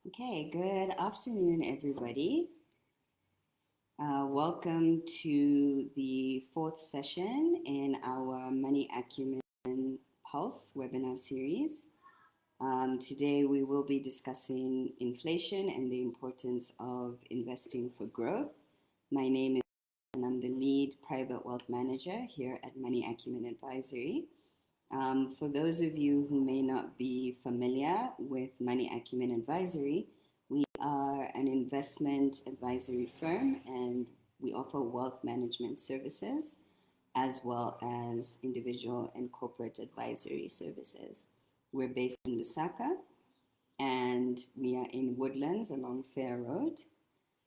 Okay, good afternoon, everybody. Welcome to the fourth session in our Money Acumen Pulse webinar series. Today, we will be discussing inflation and the importance of investing for growth. My name is and I'm the lead private wealth manager here at Money Acumen Advisory. For those of you who may not be familiar with Money Acumen Advisory, we are an investment advisory firm and we offer wealth management services as well as individual and corporate advisory services. We're based in Lusaka and we are in Woodlands along Fair Road.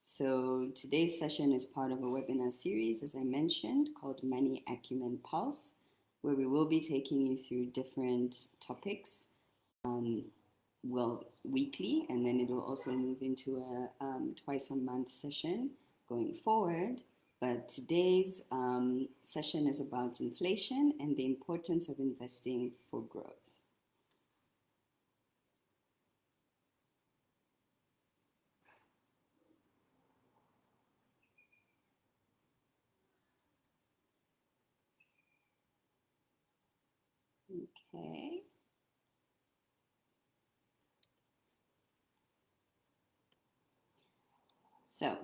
So today's session is part of a webinar series, as I mentioned, called Money Acumen Pulse, where we will be taking you through different topics, weekly, and then it will also move into a twice a month session going forward. But today's session is about inflation and the importance of investing for growth. Okay. So,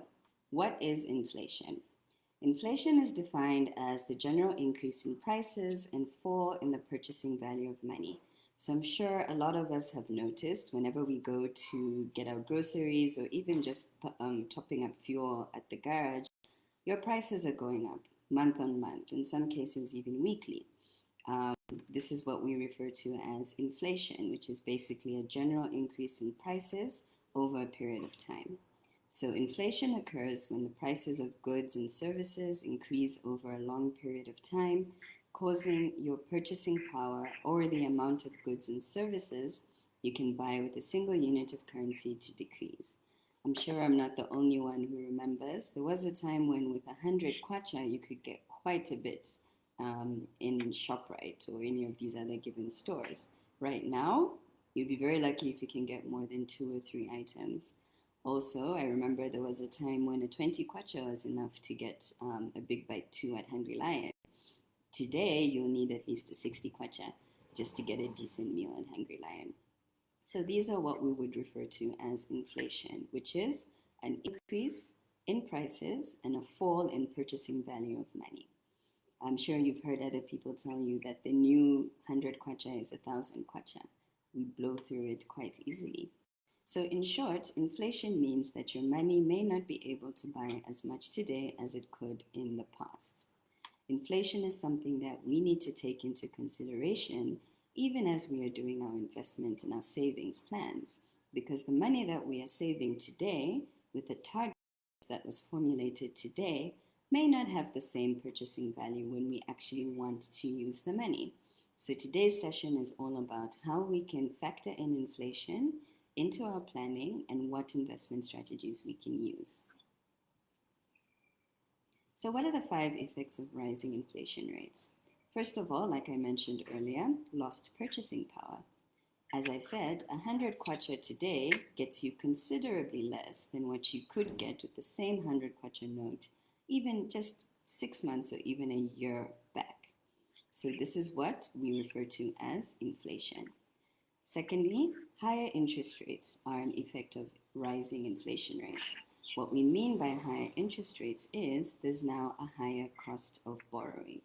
what is inflation? Inflation is defined as the general increase in prices and fall in the purchasing value of money. So I'm sure a lot of us have noticed whenever we go to get our groceries or even just topping up fuel at the garage, your prices are going up month on month, in some cases even weekly. This is what we refer to as inflation, which is basically a general increase in prices over a period of time. So inflation occurs when the prices of goods and services increase over a long period of time, causing your purchasing power or the amount of goods and services you can buy with a single unit of currency to decrease. I'm sure I'm not the only one who remembers. There was a time when with 100 kwacha you could get quite a bit in ShopRite or any of these other given stores. Right now, you'd be very lucky if you can get more than 2 or 3 items. Also, I remember there was a time when a 20 kwacha was enough to get a big bite 2 at Hungry Lion. Today, you'll need at least a 60 kwacha just to get a decent meal at Hungry Lion. So these are what we would refer to as inflation, which is an increase in prices and a fall in purchasing value of money. I'm sure you've heard other people tell you that the new 100 kwacha is 1,000 kwacha. We blow through it quite easily. So in short, inflation means that your money may not be able to buy as much today as it could in the past. Inflation is something that we need to take into consideration even as we are doing our investment and our savings plans, because the money that we are saving today with the target that was formulated today may not have the same purchasing value when we actually want to use the money. So today's session is all about how we can factor in inflation into our planning and what investment strategies we can use. So what are the 5 effects of rising inflation rates? First of all, like I mentioned earlier, lost purchasing power. As I said, 100 kwacha today gets you considerably less than what you could get with the same 100 kwacha note, even just 6 months or even a year back. So this is what we refer to as inflation. Secondly, higher interest rates are an effect of rising inflation rates. What we mean by higher interest rates is there's now a higher cost of borrowing.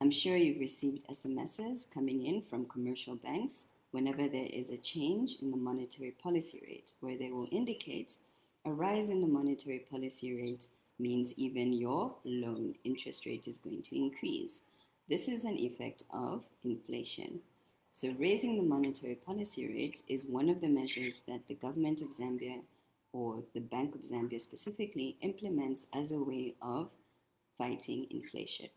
I'm sure you've received SMSs coming in from commercial banks whenever there is a change in the monetary policy rate, where they will indicate a rise in the monetary policy rate means even your loan interest rate is going to increase. This is an effect of inflation. So raising the monetary policy rate is one of the measures that the government of Zambia, or the Bank of Zambia specifically, implements as a way of fighting inflation.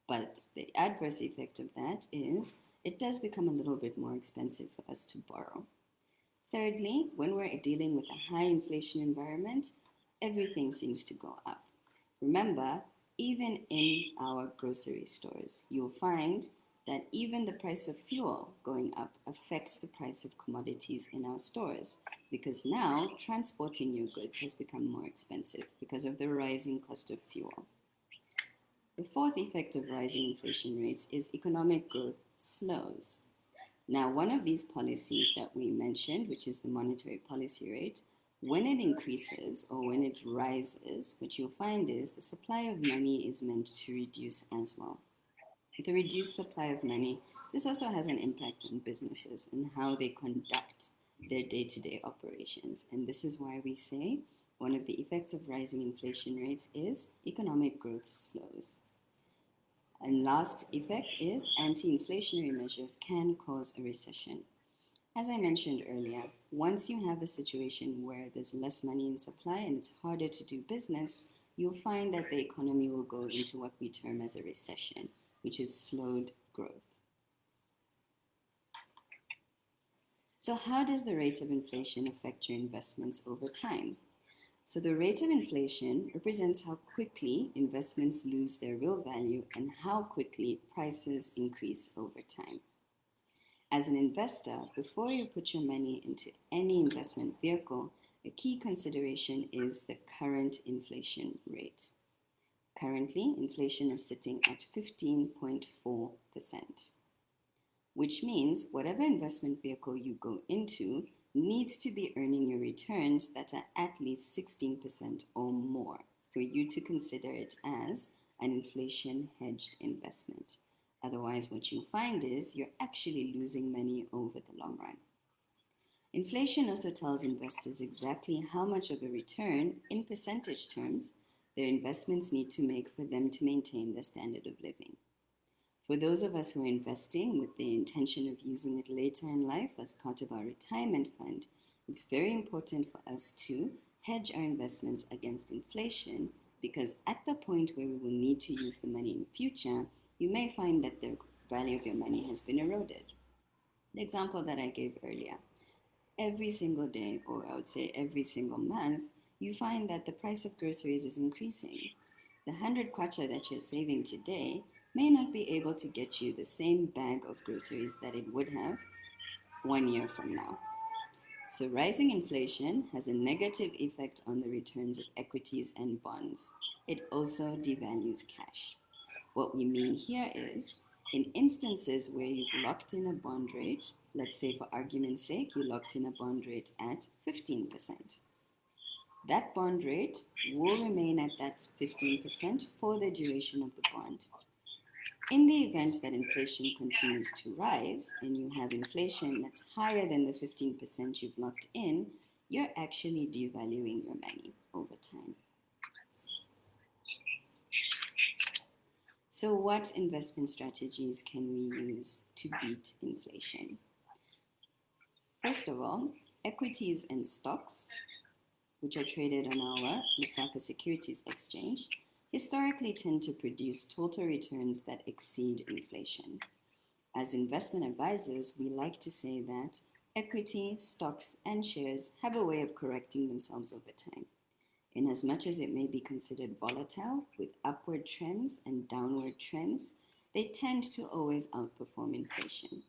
But the adverse effect of that is it does become a little bit more expensive for us to borrow. Thirdly, when we're dealing with a high inflation environment, everything seems to go up. Remember, even in our grocery stores, you'll find that even the price of fuel going up affects the price of commodities in our stores, because now transporting your goods has become more expensive because of the rising cost of fuel. The fourth effect of rising inflation rates is economic growth slows. Now, one of these policies that we mentioned, which is the monetary policy rate, when it increases or when it rises, what you'll find is the supply of money is meant to reduce as well. With a reduced supply of money, this also has an impact on businesses and how they conduct their day-to-day operations. And this is why we say one of the effects of rising inflation rates is economic growth slows. And last effect is anti-inflationary measures can cause a recession. As I mentioned earlier, once you have a situation where there's less money in supply and it's harder to do business, you'll find that the economy will go into what we term as a recession, which is slowed growth. So how does the rate of inflation affect your investments over time? So the rate of inflation represents how quickly investments lose their real value and how quickly prices increase over time. As an investor, before you put your money into any investment vehicle, a key consideration is the current inflation rate. Currently, inflation is sitting at 15.4%, which means whatever investment vehicle you go into needs to be earning your returns that are at least 16% or more for you to consider it as an inflation-hedged investment. Otherwise, what you find is you're actually losing money over the long run. Inflation also tells investors exactly how much of a return, in percentage terms, their investments need to make for them to maintain their standard of living. For those of us who are investing with the intention of using it later in life as part of our retirement fund, it's very important for us to hedge our investments against inflation, because at the point where we will need to use the money in the future, you may find that the value of your money has been eroded. The example that I gave earlier, every single day, or I would say every single month, you find that the price of groceries is increasing. The 100 kwacha that you're saving today may not be able to get you the same bag of groceries that it would have 1 year from now. So rising inflation has a negative effect on the returns of equities and bonds. It also devalues cash. What we mean here is, in instances where you've locked in a bond rate, let's say for argument's sake, you locked in a bond rate at 15%. That bond rate will remain at that 15% for the duration of the bond. In the event that inflation continues to rise and you have inflation that's higher than the 15% you've locked in, you're actually devaluing your money over time. So what investment strategies can we use to beat inflation? First of all, equities and stocks, which are traded on our Lusaka Securities Exchange, historically tend to produce total returns that exceed inflation. As investment advisors, we like to say that equity, stocks, and shares have a way of correcting themselves over time. In as much as it may be considered volatile, with upward trends and downward trends, they tend to always outperform inflation.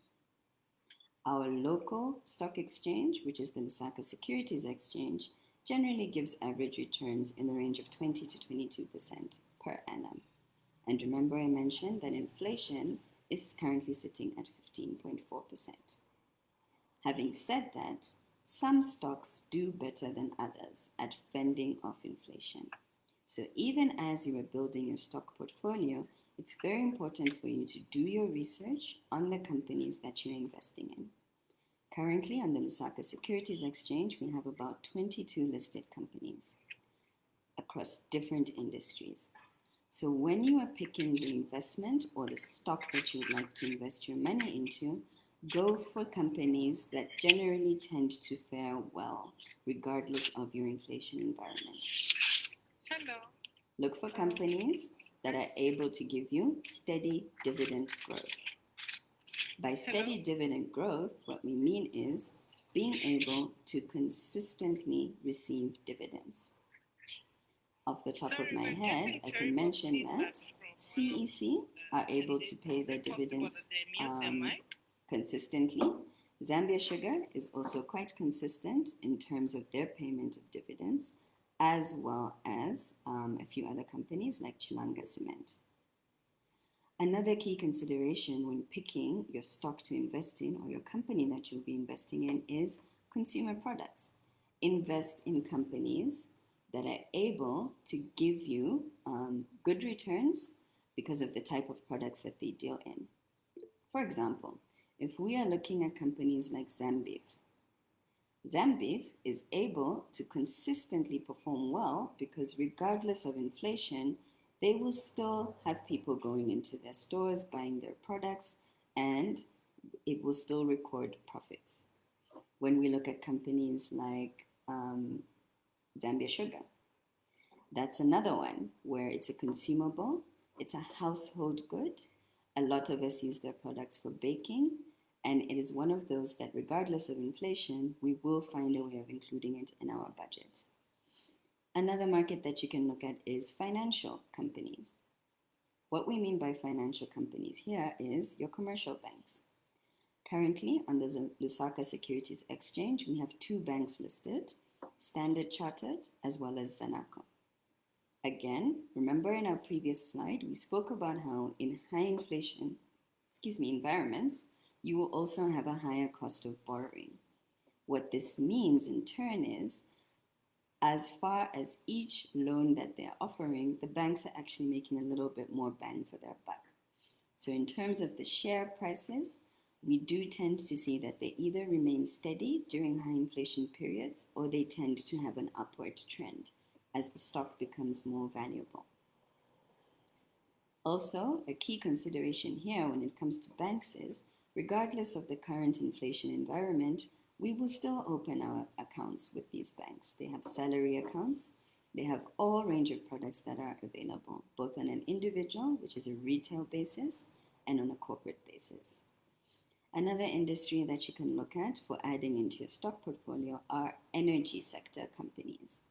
Our local stock exchange, which is the Lusaka Securities Exchange, generally gives average returns in the range of 20 to 22% per annum. And remember, I mentioned that inflation is currently sitting at 15.4%. Having said that, some stocks do better than others at fending off inflation. So even as you are building your stock portfolio, it's very important for you to do your research on the companies that you're investing in. Currently on the Lusaka Securities Exchange, we have about 22 listed companies across different industries. So when you are picking the investment or the stock that you would like to invest your money into, go for companies that generally tend to fare well, regardless of your inflation environment. Hello. Look for companies that are able to give you steady dividend growth. By steady dividend growth, what we mean is being able to consistently receive dividends. Off the top of my head, I can mention that CEC are able to pay their dividends consistently. Zambia Sugar is also quite consistent in terms of their payment of dividends, as well as a few other companies like Chilanga Cement. Another key consideration when picking your stock to invest in or your company that you'll be investing in is consumer products. Invest in companies that are able to give you good returns because of the type of products that they deal in. For example, if we are looking at companies like Zambeef, Zambeef is able to consistently perform well because regardless of inflation, they will still have people going into their stores buying their products and it will still record profits. When we look at companies like Zambia Sugar, that's another one where it's a consumable, it's a household good. A lot of us use their products for baking, and it is one of those that, regardless of inflation, we will find a way of including it in our budget. Another market that you can look at is financial companies. What we mean by financial companies here is your commercial banks. Currently, on the Lusaka Securities Exchange, we have two banks listed, Standard Chartered as well as Zanaco. Again, remember in our previous slide, we spoke about how in high inflation, environments, you will also have a higher cost of borrowing. What this means in turn is, as far as each loan that they're offering, the banks are actually making a little bit more bang for their buck. So in terms of the share prices, we do tend to see that they either remain steady during high inflation periods or they tend to have an upward trend as the stock becomes more valuable. Also, a key consideration here when it comes to banks is, regardless of the current inflation environment, we will still open our accounts with these banks. They have salary accounts. They have all range of products that are available, both on an individual, which is a retail basis, and on a corporate basis. Another industry that you can look at for adding into your stock portfolio are energy sector companies.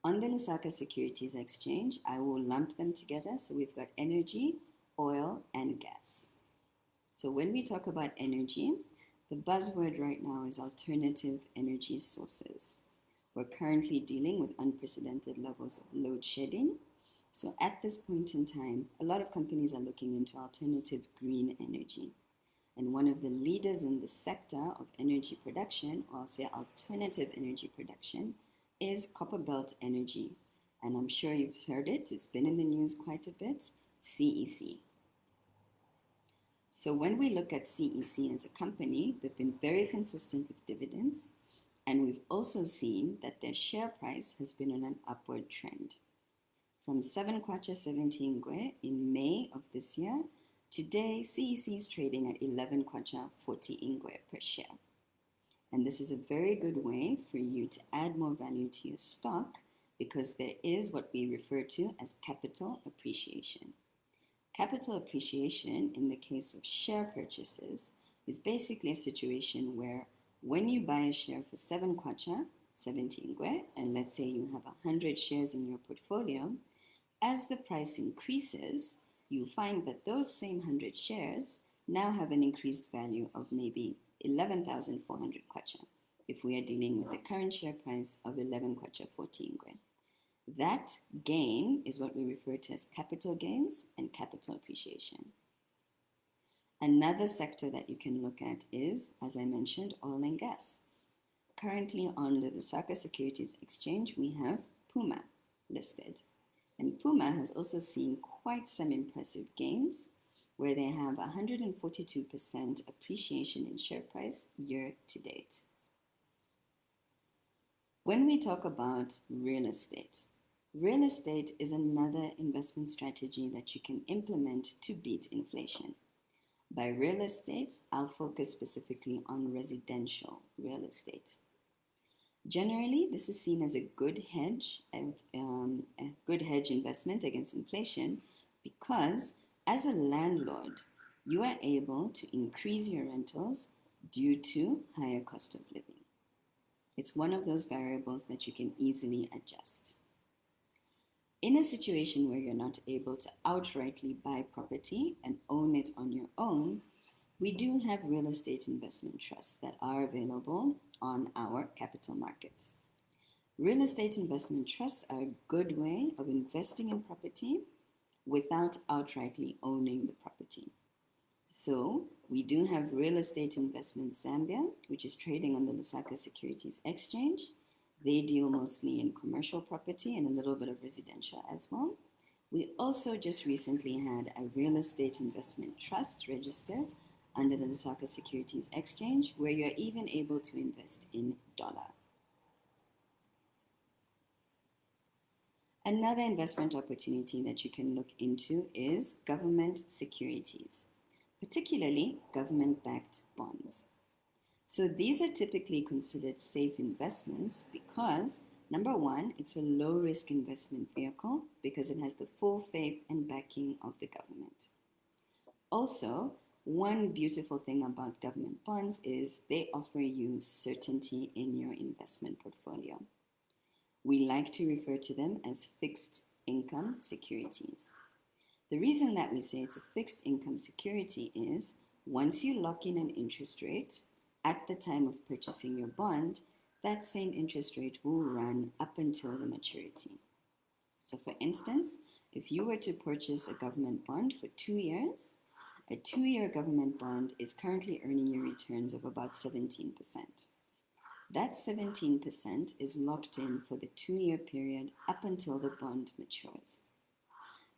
On the Lusaka Securities Exchange, I will lump them together. So we've got energy, oil, and gas. So when we talk about energy, the buzzword right now is alternative energy sources. We're currently dealing with unprecedented levels of load shedding. So at this point in time, a lot of companies are looking into alternative green energy. And one of the leaders in the sector of energy production, or I'll say alternative energy production, is Copperbelt Energy. And I'm sure you've heard it, it's been in the news quite a bit, CEC. So when we look at CEC as a company, they've been very consistent with dividends, and we've also seen that their share price has been on an upward trend. From 7 kwacha 70 ngwe in May of this year, today CEC is trading at 11 kwacha 40 ngwe per share. And this is a very good way for you to add more value to your stock because there is what we refer to as capital appreciation. Capital appreciation in the case of share purchases is basically a situation where when you buy a share for 7 kwacha, 70 ngwe, and let's say you have 100 shares in your portfolio, as the price increases, you find that those same 100 shares now have an increased value of maybe 11,400 kwacha if we are dealing with the current share price of 11 kwacha 40 ngwe. That gain is what we refer to as capital gains and capital appreciation. Another sector that you can look at is, as I mentioned, oil and gas. Currently on the Lusaka Securities Exchange, we have Puma listed. And Puma has also seen quite some impressive gains where they have 142% appreciation in share price year to date. When we talk about real estate is another investment strategy that you can implement to beat inflation. By real estate, I'll focus specifically on residential real estate. Generally, this is seen as a good hedge investment against inflation because as a landlord, you are able to increase your rentals due to higher cost of living. It's one of those variables that you can easily adjust. In a situation where you're not able to outrightly buy property and own it on your own, we do have real estate investment trusts that are available on our capital markets. Real estate investment trusts are a good way of investing in property without outrightly owning the property. So, we do have Real Estate Investment Zambia, which is trading on the Lusaka Securities Exchange. They deal mostly in commercial property and a little bit of residential as well. We also just recently had a real estate investment trust registered under the Lusaka Securities Exchange, where you're even able to invest in dollar. Another investment opportunity that you can look into is government securities, particularly government-backed bonds. So these are typically considered safe investments because, number one, it's a low-risk investment vehicle because it has the full faith and backing of the government. Also, one beautiful thing about government bonds is they offer you certainty in your investment portfolio. We like to refer to them as fixed income securities. The reason that we say it's a fixed income security is once you lock in an interest rate at the time of purchasing your bond, that same interest rate will run up until the maturity. So for instance, if you were to purchase a government bond for 2 years, a 2-year government bond is currently earning you returns of about 17%. That 17% is locked in for the 2-year period up until the bond matures,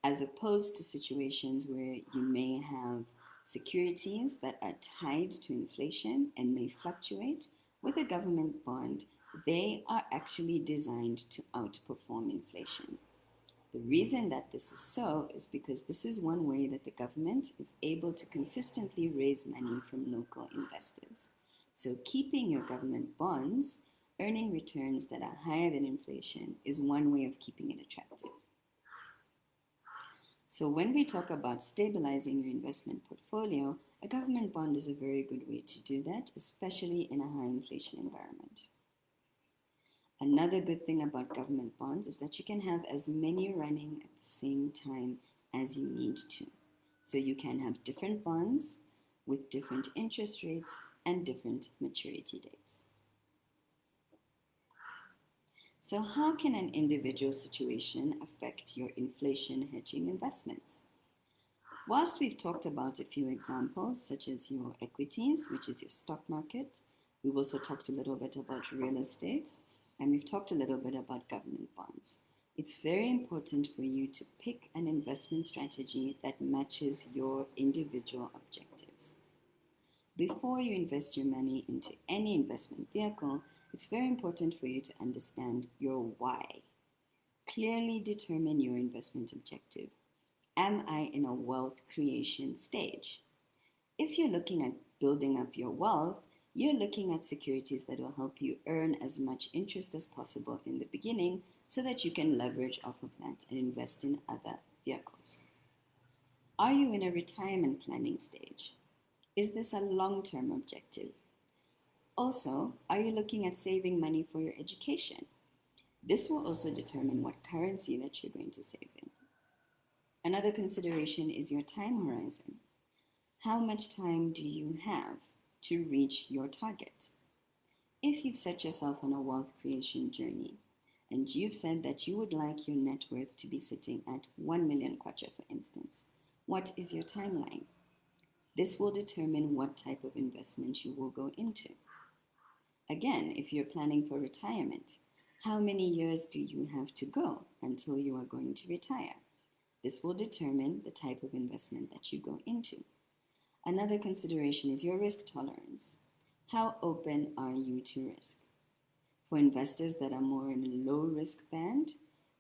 as opposed to situations where you may have securities that are tied to inflation and may fluctuate. With a government bond, they are actually designed to outperform inflation. The reason that this is so is because this is one way that the government is able to consistently raise money from local investors. So keeping your government bonds earning returns that are higher than inflation is one way of keeping it attractive. So when we talk about stabilizing your investment portfolio, a government bond is a very good way to do that, especially in a high inflation environment. Another good thing about government bonds is that you can have as many running at the same time as you need to. So you can have different bonds with different interest rates and different maturity dates. So how can an individual situation affect your inflation hedging investments? Whilst we've talked about a few examples, such as your equities, which is your stock market, we've also talked a little bit about real estate, and we've talked a little bit about government bonds. It's very important for you to pick an investment strategy that matches your individual objectives. Before you invest your money into any investment vehicle, it's very important for you to understand your why. Clearly determine your investment objective. Am I in a wealth creation stage? If you're looking at building up your wealth, you're looking at securities that will help you earn as much interest as possible in the beginning so that you can leverage off of that and invest in other vehicles. Are you in a retirement planning stage? Is this a long-term objective? Also, are you looking at saving money for your education? This will also determine what currency that you're going to save in. Another consideration is your time horizon. How much time do you have to reach your target? If you've set yourself on a wealth creation journey and you've said that you would like your net worth to be sitting at 1 million kwacha, for instance, what is your timeline? This will determine what type of investment you will go into. Again, if you're planning for retirement, how many years do you have to go until you are going to retire? This will determine the type of investment that you go into. Another consideration is your risk tolerance. How open are you to risk? For investors that are more in a low risk band,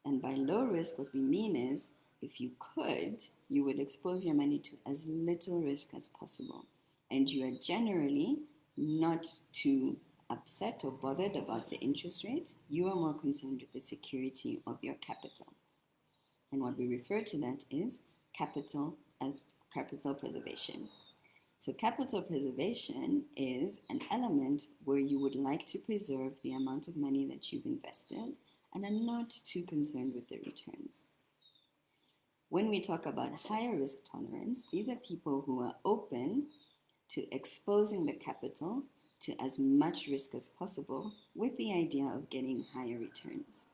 and by low risk, what we mean is if you could, you would expose your money to as little risk as possible. And you are generally not too upset or bothered about the interest rate. You are more concerned with the security of your capital. And what we refer to that is capital as capital preservation. So capital preservation is an element where you would like to preserve the amount of money that you've invested and are not too concerned with the returns. When we talk about higher risk tolerance, these are people who are open to exposing the capital to as much risk as possible with the idea of getting higher returns.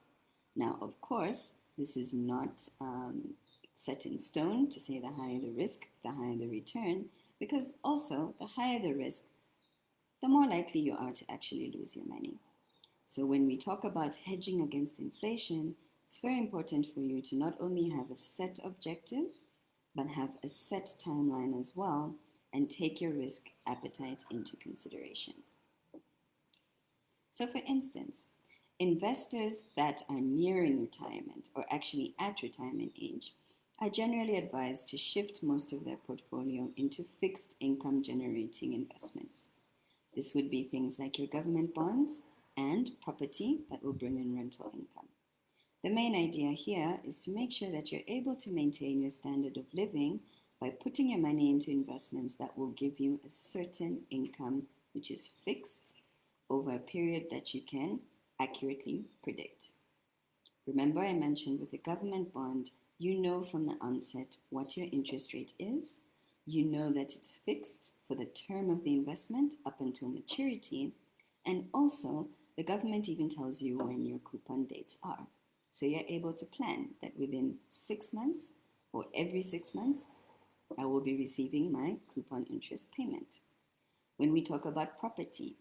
Now, of course, this is not set in stone to say the higher the risk, the higher the return, because also the higher the risk, the more likely you are to actually lose your money. So when we talk about hedging against inflation, it's very important for you to not only have a set objective, but have a set timeline as well and take your risk appetite into consideration. So for instance, investors that are nearing retirement or actually at retirement age are generally advised to shift most of their portfolio into fixed income generating investments. This would be things like your government bonds and property that will bring in rental income. The main idea here is to make sure that you're able to maintain your standard of living by putting your money into investments that will give you a certain income which is fixed over a period that you can accurately predict. Remember, I mentioned with the government bond, you know from the onset what your interest rate is. You know that it's fixed for the term of the investment up until maturity. And also, the government even tells you when your coupon dates are. So you're able to plan that within 6 months or every 6 months, I will be receiving my coupon interest payment. When we talk about property,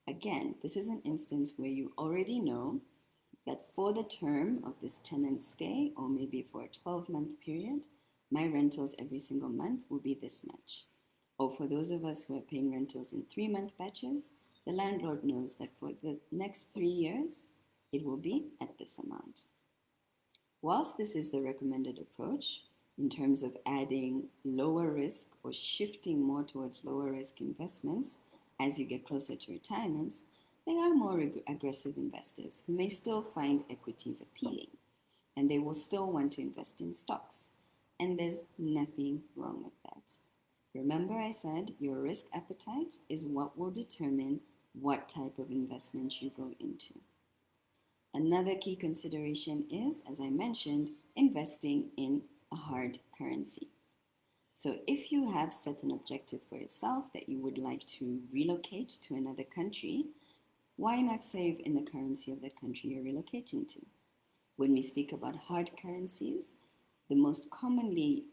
again, this is an instance where you already know that for the term of this tenant's stay, or maybe for a 12-month period, my rentals every single month will be this much. Or for those of us who are paying rentals in 3-month batches, the landlord knows that for the next 3 years, it will be at this amount. Whilst this is the recommended approach in terms of adding lower risk or shifting more towards lower risk investments as you get closer to retirement, there are more aggressive investors who may still find equities appealing and they will still want to invest in stocks. And there's nothing wrong with that. Remember, I said your risk appetite is what will determine what type of investment you go into. Another key consideration is, as I mentioned, investing in a hard currency. So if you have set an objective for yourself that you would like to relocate to another country, why not save in the currency of that country you're relocating to? When we speak about hard currencies, the most commonly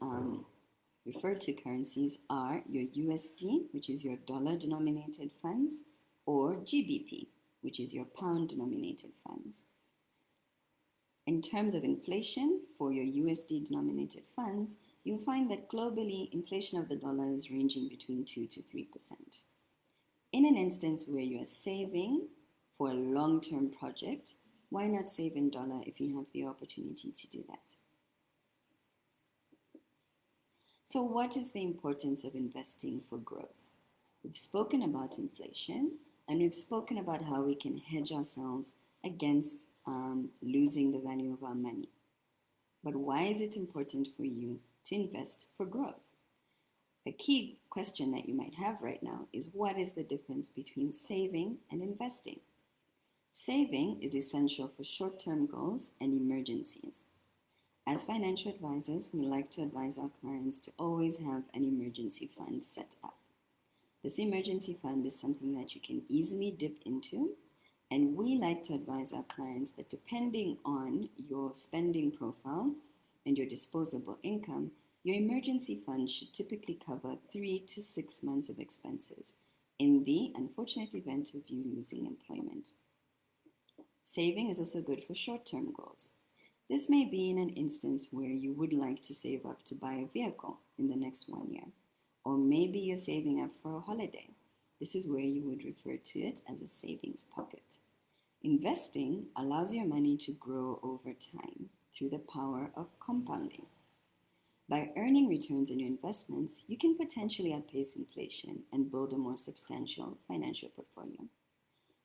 referred to currencies are your USD, which is your dollar denominated funds, or GBP, which is your pound denominated funds. In terms of inflation for your USD denominated funds, you'll find that globally inflation of the dollar is ranging between 2 to 3%. In an instance where you are saving for a long-term project, why not save in dollar if you have the opportunity to do that? So what is the importance of investing for growth? We've spoken about inflation, and we've spoken about how we can hedge ourselves against losing the value of our money. But why is it important for you to invest for growth? A key question that you might have right now is, what is the difference between saving and investing? Saving is essential for short-term goals and emergencies. As financial advisors, we like to advise our clients to always have an emergency fund set up. This emergency fund is something that you can easily dip into, and we like to advise our clients that depending on your spending profile and your disposable income, your emergency fund should typically cover 3 to 6 months of expenses in the unfortunate event of you losing employment. Saving is also good for short-term goals. This may be in an instance where you would like to save up to buy a vehicle in the next 1 year, or maybe you're saving up for a holiday. This is where you would refer to it as a savings pocket. Investing allows your money to grow over time through the power of compounding. By earning returns on your investments, you can potentially outpace inflation and build a more substantial financial portfolio.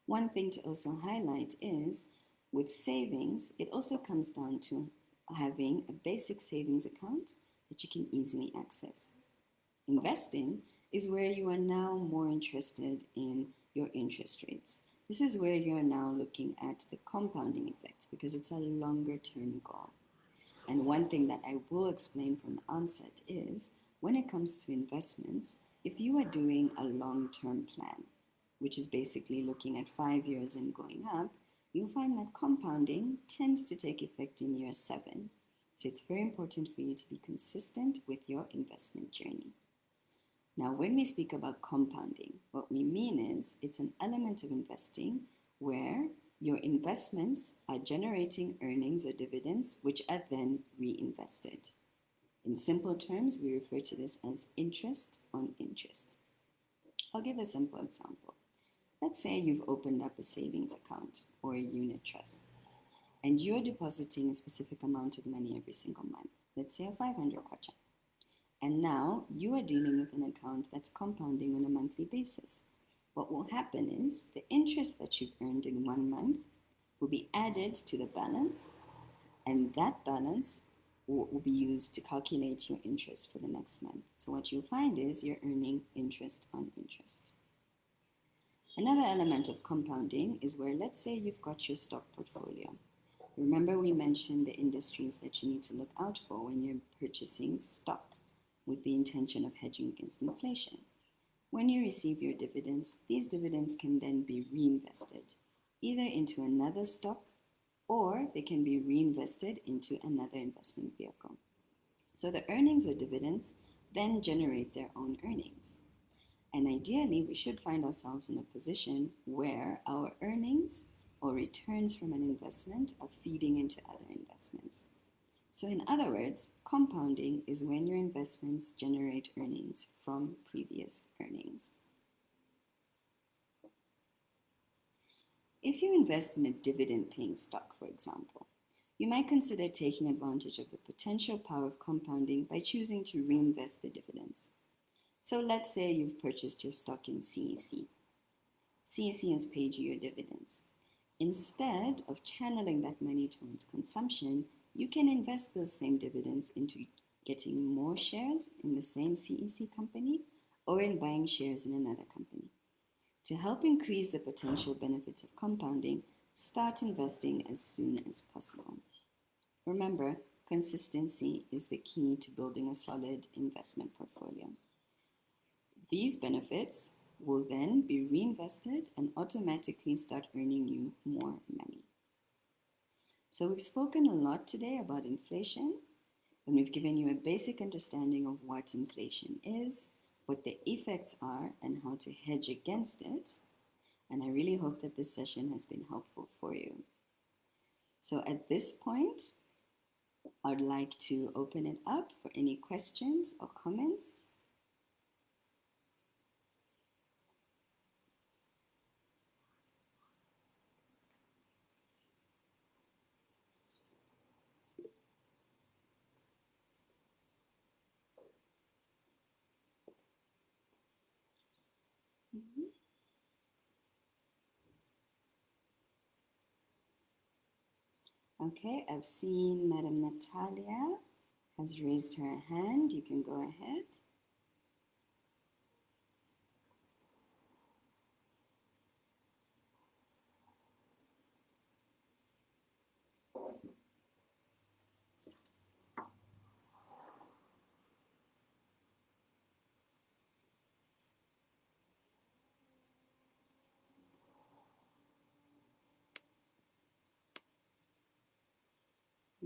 One thing to also highlight is, with savings, it also comes down to having a basic savings account that you can easily access. Investing is where you are now more interested in your interest rates. This is where you are now looking at the compounding effects because it's a longer term goal. And one thing that I will explain from the onset is when it comes to investments, if you are doing a long term plan, which is basically looking at 5 years and going up, you'll find that compounding tends to take effect in year 7. So it's very important for you to be consistent with your investment journey. Now, when we speak about compounding, what we mean is it's an element of investing where your investments are generating earnings or dividends, which are then reinvested. In simple terms, we refer to this as interest on interest. I'll give a simple example. Let's say you've opened up a savings account or a unit trust, and you're depositing a specific amount of money every single month. Let's say a 500 kwacha. And now you are dealing with an account that's compounding on a monthly basis. What will happen is the interest that you've earned in 1 month will be added to the balance, and that balance will be used to calculate your interest for the next month. So what you'll find is you're earning interest on interest. Another element of compounding is where, let's say you've got your stock portfolio. Remember we mentioned the industries that you need to look out for when you're purchasing stock with the intention of hedging against inflation. When you receive your dividends, these dividends can then be reinvested, either into another stock or they can be reinvested into another investment vehicle. So the earnings or dividends then generate their own earnings. And ideally, we should find ourselves in a position where our earnings or returns from an investment are feeding into other investments. So in other words, compounding is when your investments generate earnings from previous earnings. If you invest in a dividend-paying stock, for example, you might consider taking advantage of the potential power of compounding by choosing to reinvest the dividends. So let's say you've purchased your stock in CEC. CEC has paid you your dividends. Instead of channeling that money towards consumption, you can invest those same dividends into getting more shares in the same CEC company or in buying shares in another company. To help increase the potential benefits of compounding, start investing as soon as possible. Remember, consistency is the key to building a solid investment portfolio. These benefits will then be reinvested and automatically start earning you more money. So we've spoken a lot today about inflation, and we've given you a basic understanding of what inflation is, what the effects are, and how to hedge against it. And I really hope that this session has been helpful for you. So at this point, I'd like to open it up for any questions or comments. Okay, I've seen Madam Natalia has raised her hand. You can go ahead.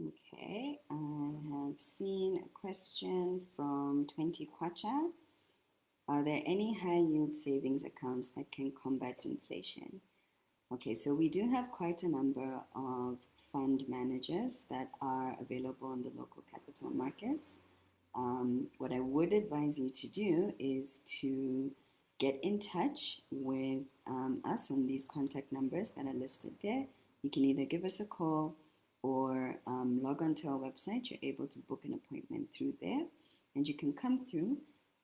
Okay, I have seen a question from 20 Kwacha. Are there any high yield savings accounts that can combat inflation? Okay, so we do have quite a number of fund managers that are available in the local capital markets. What I would advise you to do is to get in touch with us on these contact numbers that are listed there. You can either give us a call or log on to our website. You're able to book an appointment through there, and you can come through.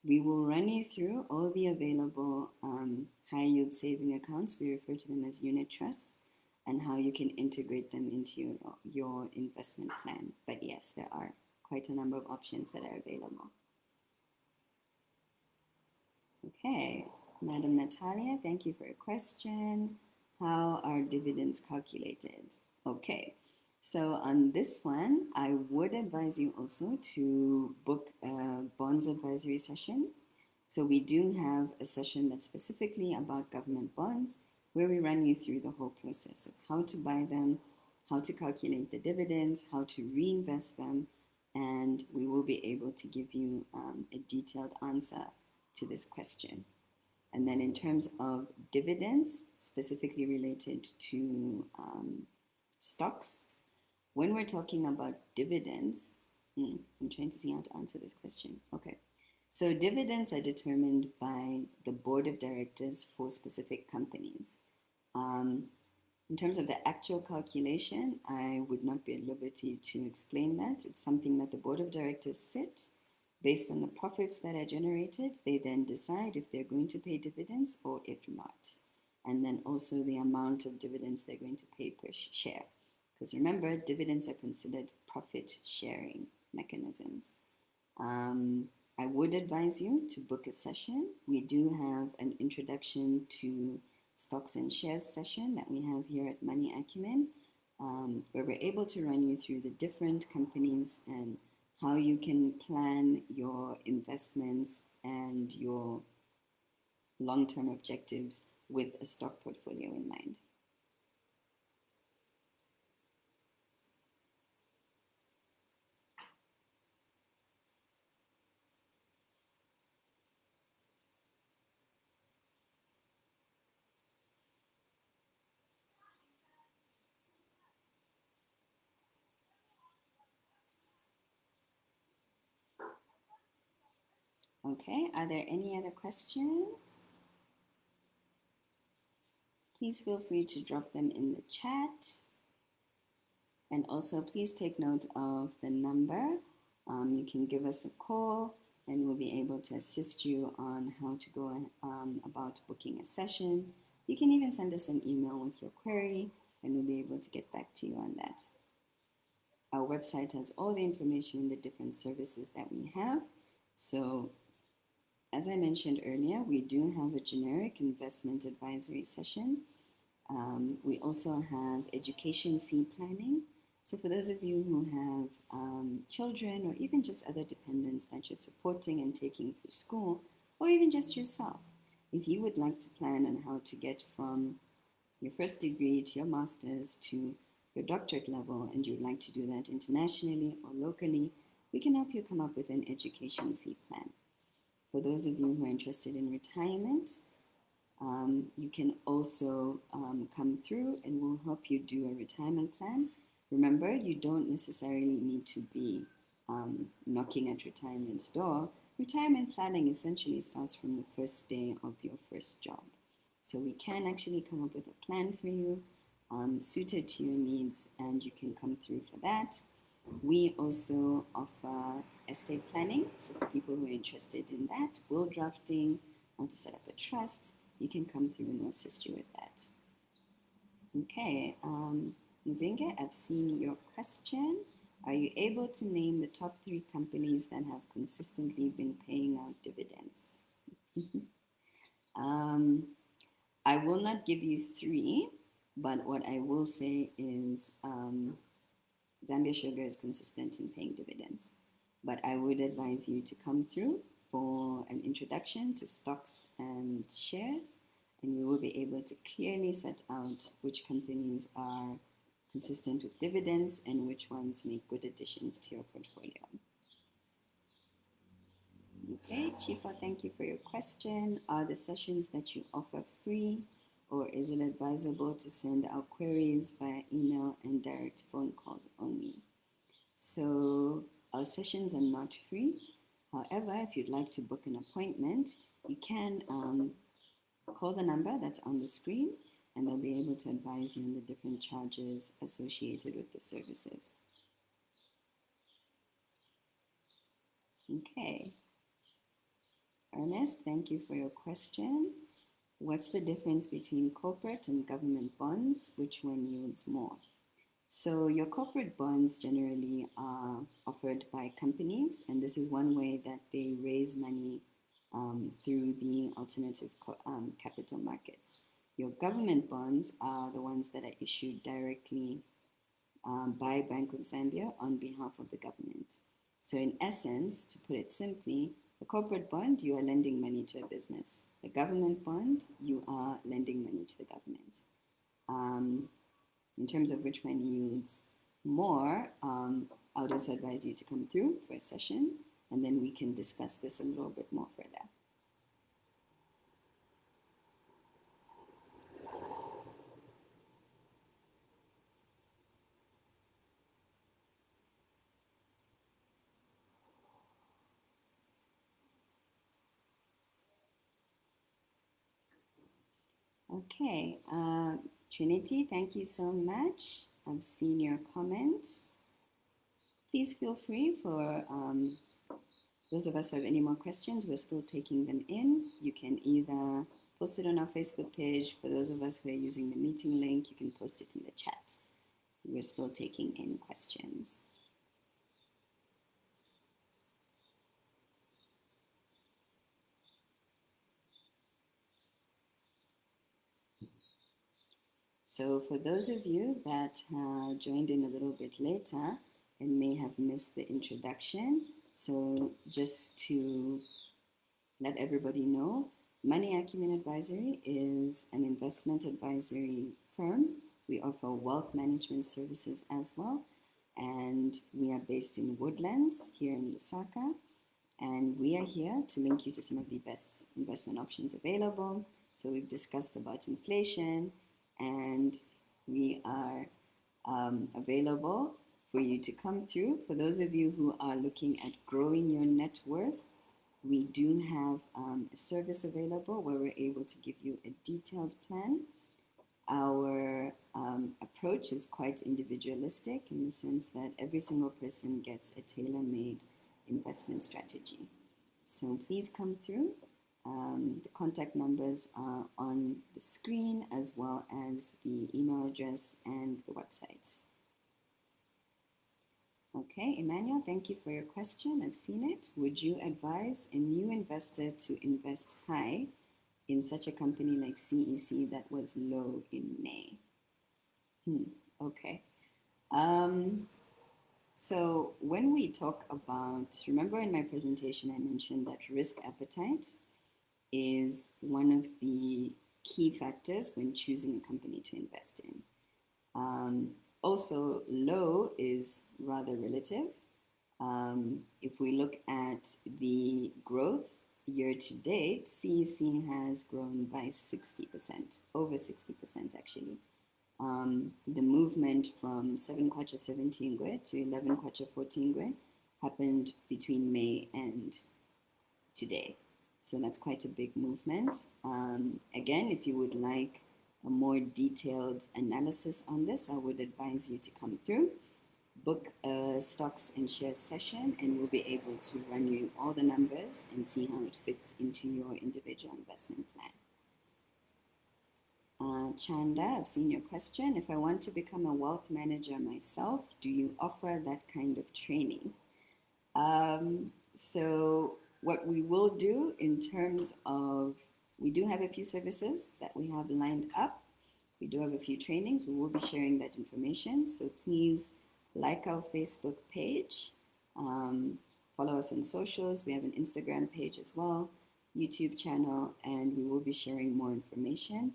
We will run you through all the available high yield saving accounts. We refer to them as unit trusts, and how you can integrate them into your investment plan. But yes, there are quite a number of options that are available. Okay, Madam Natalia, thank you for your question. How are dividends calculated? Okay, So on this one, I would advise you also to book a bonds advisory session. So we do have a session that's specifically about government bonds where we run you through the whole process of how to buy them, how to calculate the dividends, how to reinvest them, and we will be able to give you a detailed answer to this question. And then in terms of dividends, specifically related to stocks, when we're talking about dividends, I'm trying to see how to answer this question. Okay. So dividends are determined by the board of directors for specific companies. Um, in terms of the actual calculation, I would not be at liberty to explain that. It's something that the board of directors sit based on the profits that are generated. They then decide if they're going to pay dividends or if not. And then also the amount of dividends they're going to pay per share. Because remember, dividends are considered profit sharing mechanisms. I would advise you to book a session. We do have an introduction to stocks and shares session that we have here at Money Acumen, where we're able to run you through the different companies and how you can plan your investments and your long-term objectives with a stock portfolio in mind. Okay, are there any other questions? Please feel free to drop them in the chat. And also, please take note of the number. You can give us a call and we'll be able to assist you on how to go about booking a session. You can even send us an email with your query and we'll be able to get back to you on that. Our website has all the information in the different services that we have. So, as I mentioned earlier, we do have a generic investment advisory session. We also have education fee planning. So for those of you who have children or even just other dependents that you're supporting and taking through school, or even just yourself, if you would like to plan on how to get from your first degree to your master's to your doctorate level, and you'd like to do that internationally or locally, we can help you come up with an education fee plan. For those of you who are interested in retirement, you can also come through and we'll help you do a retirement plan. Remember, you don't necessarily need to be knocking at retirement's door. Retirement planning essentially starts from the first day of your first job. So we can actually come up with a plan for you suited to your needs, and you can come through for that. We also offer estate planning. So for people who are interested in that, will drafting, how to set up a trust, you can come through and we'll assist you with that. Okay, Muzinga, I've seen your question. Are you able to name the top 3 companies that have consistently been paying out dividends? I will not give you 3, but what I will say is Zambia Sugar is consistent in paying dividends. But I would advise you to come through for an introduction to stocks and shares, and we will be able to clearly set out which companies are consistent with dividends and which ones make good additions to your portfolio. Okay, Chifa, thank you for your question. Are the sessions that you offer free, or is it advisable to send our queries via email and direct phone calls only? So our sessions are not free. However, if you'd like to book an appointment, you can call the number that's on the screen and they'll be able to advise you on the different charges associated with the services. Okay. Ernest, thank you for your question. What's the difference between corporate and government bonds? Which one yields more? So your corporate bonds generally are offered by companies, and this is one way that they raise money through the alternative capital markets. Your government bonds are the ones that are issued directly by Bank of Zambia on behalf of the government. So, in essence, to put it simply, a corporate bond, you are lending money to a business. A government bond, you are lending money to the government. Um, in terms of which one yields more, I would also advise you to come through for a session, and then we can discuss this a little bit more further. Okay, Trinity, thank you so much. I've seen your comment. Please feel free for those of us who have any more questions, we're still taking them in. You can either post it on our Facebook page. For those of us who are using the meeting link, you can post it in the chat. We're still taking in questions. So for those of you that joined in a little bit later and may have missed the introduction, so just to let everybody know, Money Acumen Advisory is an investment advisory firm. We offer wealth management services as well. And we are based in Woodlands here in Lusaka. And we are here to link you to some of the best investment options available. So we've discussed about inflation, and we are available for you to come through. For those of you who are looking at growing your net worth, we do have a service available where we're able to give you a detailed plan. Our approach is quite individualistic in the sense that every single person gets a tailor-made investment strategy. So please come through. The contact numbers are on the screen as well as the email address and the website. Okay, Emmanuel, thank you for your question. I've seen it. Would you advise a new investor to invest high in such a company like CEC that was low in May? Okay. So when we talk about, remember in my presentation, I mentioned that risk appetite is one of the key factors when choosing a company to invest in. Also, low is rather relative. If we look at the growth year to date, CEC has grown by 60%, over 60% actually. The movement from 7 kwacha 17 ngwe to 11 kwacha 14 ngwe happened between May and today. So that's quite a big movement. Again, if you would like a more detailed analysis on this, I would advise you to come through, book a stocks and shares session, and we'll be able to run you all the numbers and see how it fits into your individual investment plan. Chanda, I've seen your question. If I want to become a wealth manager myself, do you offer that kind of training? So what we will do in terms of, we do have a few services that we have lined up. We do have a few trainings. We will be sharing that information. So please like our Facebook page, follow us on socials. We have an Instagram page as well, YouTube channel, and we will be sharing more information.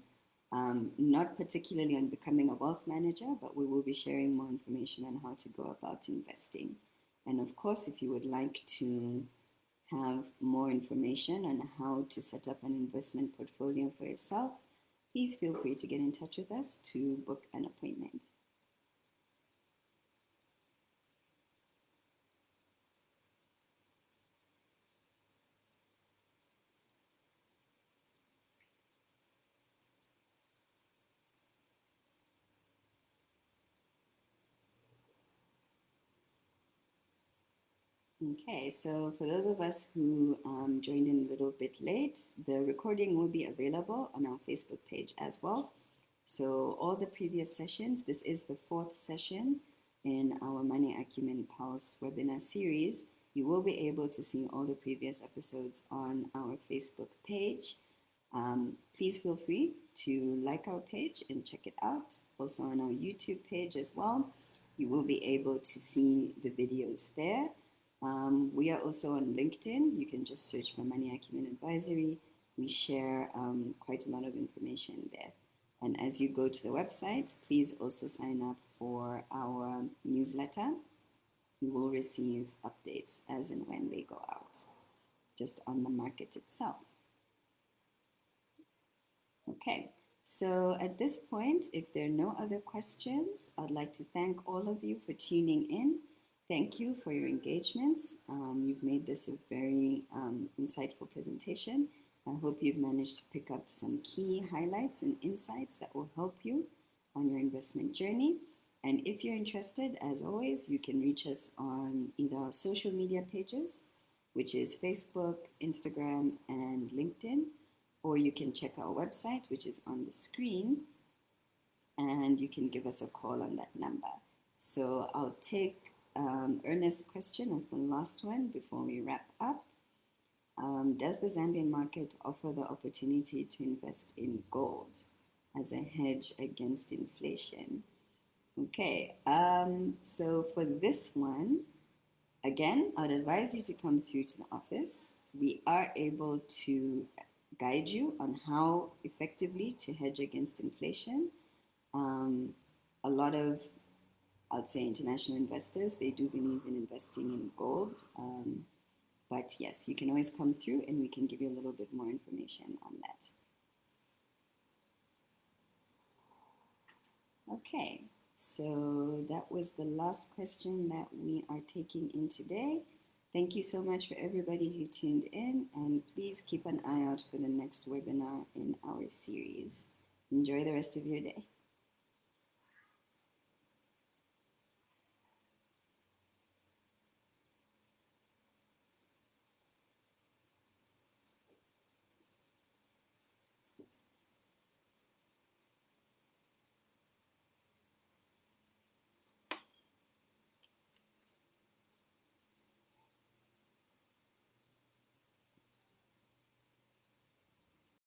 Not particularly on becoming a wealth manager, but we will be sharing more information on how to go about investing. And of course, if you would like to have more information on how to set up an investment portfolio for yourself, please feel free to get in touch with us to book an appointment. Okay, so for those of us who joined in a little bit late, the recording will be available on our Facebook page as well. So all the previous sessions, this is the 4th session in our Money Acumen Pulse webinar series. You will be able to see all the previous episodes on our Facebook page. Please feel free to like our page and check it out. Also on our YouTube page as well. you will be able to see the videos there. We are also on LinkedIn. You can just search for Money Acumen Advisory. We share quite a lot of information there. And as you go to the website, please also sign up for our newsletter. You will receive updates as and when they go out, just on the market itself. Okay, so at this point, if there are no other questions, I'd like to thank all of you for tuning in. Thank you for your engagements. You've made this a very insightful presentation. I hope you've managed to pick up some key highlights and insights that will help you on your investment journey. And if you're interested, as always, you can reach us on either our social media pages, which is Facebook, Instagram, and LinkedIn, or you can check our website, which is on the screen, and you can give us a call on that number. So I'll take Ernest's question as the last one before we wrap up. Does the Zambian market offer the opportunity to invest in gold as a hedge against inflation? Okay, so for this one, again, I'd advise you to come through to the office. We are able to guide you on how effectively to hedge against inflation. A lot of, I'd say, international investors, they do believe in investing in gold. But yes, you can always come through and we can give you a little bit more information on that. Okay, so that was the last question that we are taking in today. Thank you so much for everybody who tuned in, and please keep an eye out for the next webinar in our series. Enjoy the rest of your day.